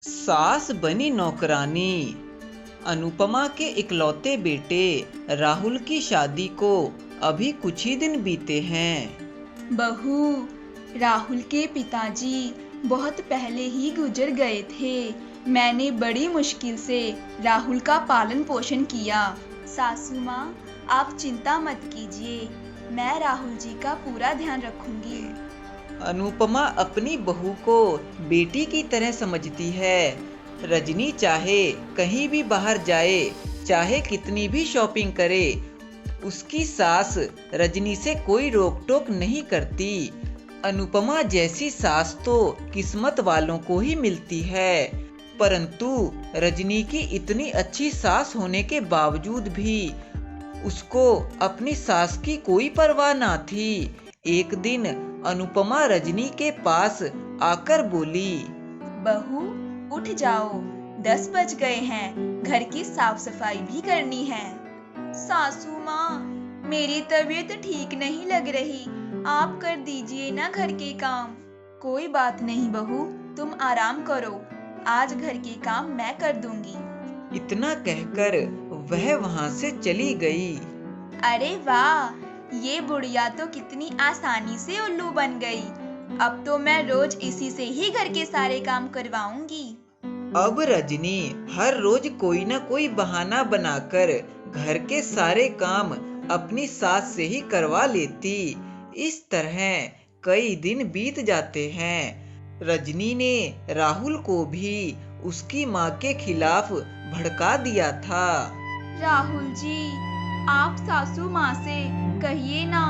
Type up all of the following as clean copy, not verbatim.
सास बनी नौकरानी। अनुपमा के इकलौते बेटे राहुल की शादी को अभी कुछ ही दिन बीते हैं। बहू, राहुल के पिताजी बहुत पहले ही गुजर गए थे। मैंने बड़ी मुश्किल से राहुल का पालन पोषण किया। सासू माँ, आप चिंता मत कीजिए, मैं राहुल जी का पूरा ध्यान रखूंगी। अनुपमा अपनी बहू को बेटी की तरह समझती है। रजनी चाहे कहीं भी बाहर जाए, चाहे कितनी भी शॉपिंग करे, उसकी सास रजनी से कोई रोक टोक नहीं करती। अनुपमा जैसी सास तो किस्मत वालों को ही मिलती है, परंतु रजनी की इतनी अच्छी सास होने के बावजूद भी उसको अपनी सास की कोई परवाह ना थी। एक दिन अनुपमा रजनी के पास आकर बोली, बहू, उठ जाओ, 10 बज गए हैं, घर की साफ सफाई भी करनी है। सासू माँ, मेरी तबीयत ठीक नहीं लग रही, आप कर दीजिए ना घर के काम। कोई बात नहीं बहू, तुम आराम करो, आज घर के काम मैं कर दूंगी। इतना कहकर वह वहां से चली गई। अरे वाह, ये बुढ़िया तो कितनी आसानी से उल्लू बन गई। अब तो मैं रोज इसी से ही घर के सारे काम करवाऊंगी। अब रजनी हर रोज कोई ना कोई बहाना बनाकर घर के सारे काम अपनी सास से ही करवा लेती। इस तरह कई दिन बीत जाते हैं। रजनी ने राहुल को भी उसकी माँ के खिलाफ भड़का दिया था। राहुल जी, आप सासू माँ से कहिए ना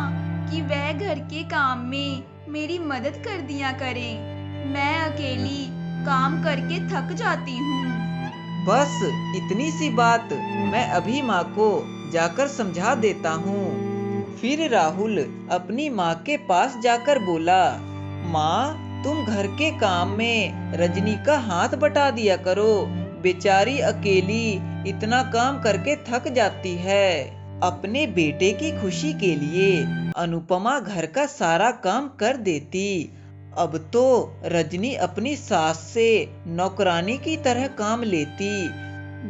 कि वह घर के काम में मेरी मदद कर दिया करें। मैं अकेली काम करके थक जाती हूँ। बस इतनी सी बात, मैं अभी माँ को जाकर समझा देता हूँ। फिर राहुल अपनी माँ के पास जाकर बोला, माँ, तुम घर के काम में रजनी का हाथ बटा दिया करो, बेचारी अकेली इतना काम करके थक जाती है। अपने बेटे की खुशी के लिए अनुपमा घर का सारा काम कर देती। अब तो रजनी अपनी सास से नौकरानी की तरह काम लेती।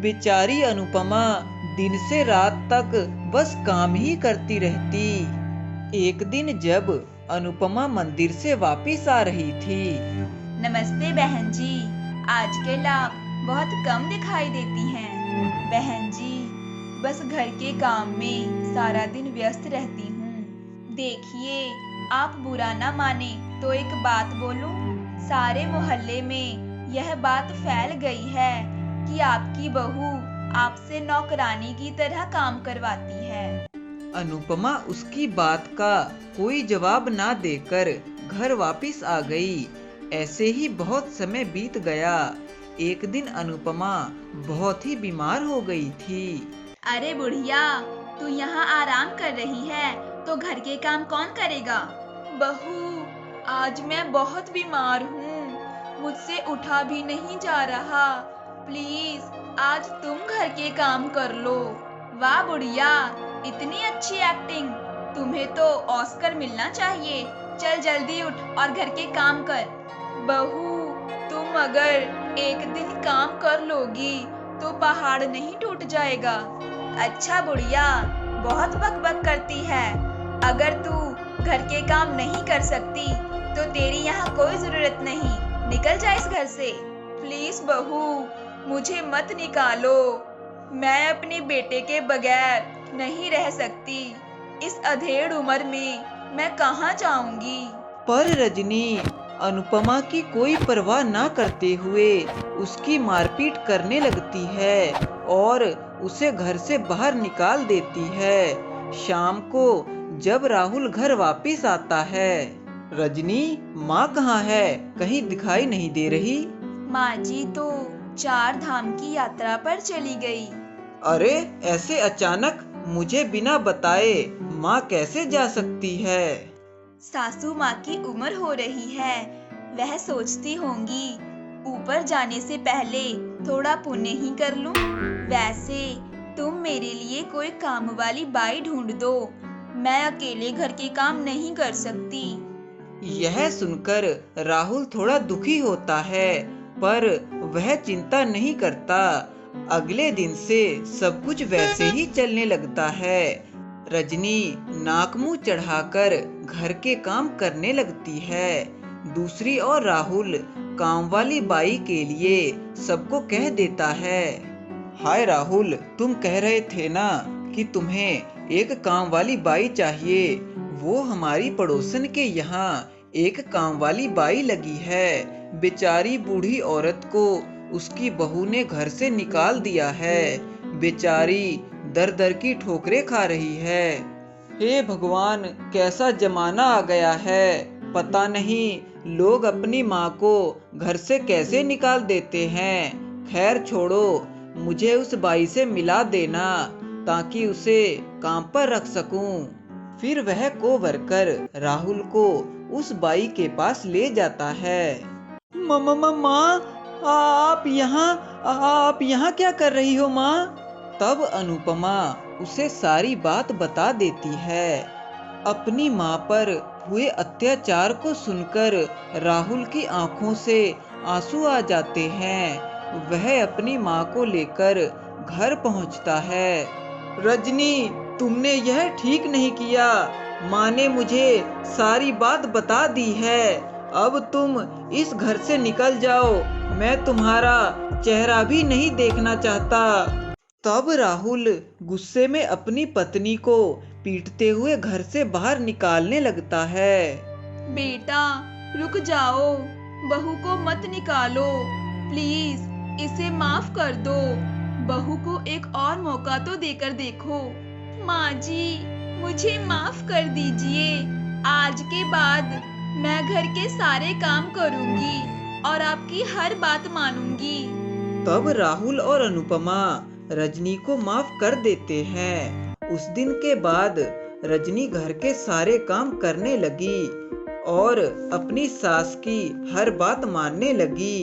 बेचारी अनुपमा दिन से रात तक बस काम ही करती रहती। एक दिन जब अनुपमा मंदिर से वापस आ रही थी। नमस्ते बहन जी, आजकल आप बहुत कम दिखाई देती हैं। बहन जी, बस घर के काम में सारा दिन व्यस्त रहती हूँ। देखिए, आप बुरा ना माने तो एक बात बोलूं, सारे मोहल्ले में यह बात फैल गई है कि आपकी बहू आपसे नौकरानी की तरह काम करवाती है। अनुपमा उसकी बात का कोई जवाब ना देकर घर वापस आ गई। ऐसे ही बहुत समय बीत गया। एक दिन अनुपमा बहुत ही बीमार हो गई थी। अरे बुढ़िया, तू यहाँ आराम कर रही है तो घर के काम कौन करेगा? बहू, आज मैं बहुत बीमार हूँ, मुझसे उठा भी नहीं जा रहा। प्लीज आज तुम घर के काम कर लो। वाह बुढ़िया, इतनी अच्छी एक्टिंग, तुम्हें तो ऑस्कर मिलना चाहिए। चल जल्दी उठ और घर के काम कर। बहू, तुम अगर एक दिन काम कर लोगी तो पहाड़ नहीं टूट जाएगा। अच्छा बुढ़िया, बहुत बकबक करती है। अगर तू घर के काम नहीं कर सकती तो तेरी यहाँ कोई जरूरत नहीं, निकल जा इस घर से। प्लीज बहू, मुझे मत निकालो, मैं अपने बेटे के बगैर नहीं रह सकती। इस अधेड़ उम्र में मैं कहाँ जाऊंगी? पर रजनी अनुपमा की कोई परवाह ना करते हुए उसकी मारपीट करने लगती है और उसे घर से बाहर निकाल देती है। शाम को जब राहुल घर वापस आता है, रजनी, माँ कहाँ है? कहीं दिखाई नहीं दे रही। माँ जी तो 4 धाम की यात्रा पर चली गई। अरे, ऐसे अचानक मुझे बिना बताए माँ कैसे जा सकती है? सासू माँ की उम्र हो रही है, वह सोचती होंगी ऊपर जाने से पहले थोड़ा पुण्य ही कर लूं। वैसे तुम मेरे लिए कोई काम वाली बाई ढूंढ दो, मैं अकेले घर के काम नहीं कर सकती। यह सुनकर राहुल थोड़ा दुखी होता है, पर वह चिंता नहीं करता। अगले दिन से सब कुछ वैसे ही चलने लगता है। रजनी नाक मुंह चढ़ाकर घर के काम करने लगती है। दूसरी ओर राहुल काम वाली बाई के लिए सबको कह देता है। हाय राहुल, तुम कह रहे थे ना कि तुम्हें एक काम वाली बाई चाहिए। वो हमारी पड़ोसन के यहाँ एक काम वाली बाई लगी है। बेचारी बूढ़ी औरत को उसकी बहू ने घर से निकाल दिया है। बेचारी दर दर की ठोकरें खा रही है। हे भगवान, कैसा जमाना आ गया है। पता नहीं लोग अपनी माँ को घर से कैसे निकाल देते हैं। खैर छोड़ो, मुझे उस बाई से मिला देना ताकि उसे काम पर रख सकूं। फिर वह कोवर्कर राहुल को उस बाई के पास ले जाता है। माँ, आप यहाँ क्या कर रही हो माँ? तब अनुपमा उसे सारी बात बता देती है। अपनी माँ पर हुए अत्याचार को सुनकर राहुल की आंखों से आंसू आ जाते हैं। वह अपनी माँ को लेकर घर पहुँचता है। रजनी, तुमने यह ठीक नहीं किया। माँ ने मुझे सारी बात बता दी है। अब तुम इस घर से निकल जाओ। मैं तुम्हारा चेहरा भी नहीं देखना चाहता। तब राहुल गुस्से में अपनी पत्नी को पीटते हुए घर से बाहर निकालने लगता है। बेटा रुक जाओ, बहू को मत निकालो, प्लीज इसे माफ कर दो। बहू को एक और मौका तो देकर देखो। माँ जी, मुझे माफ कर दीजिए। आज के बाद मैं घर के सारे काम करूंगी और आपकी हर बात मानूंगी। तब राहुल और अनुपमा रजनी को माफ कर देते हैं। उस दिन के बाद रजनी घर के सारे काम करने लगी और अपनी सास की हर बात मानने लगी।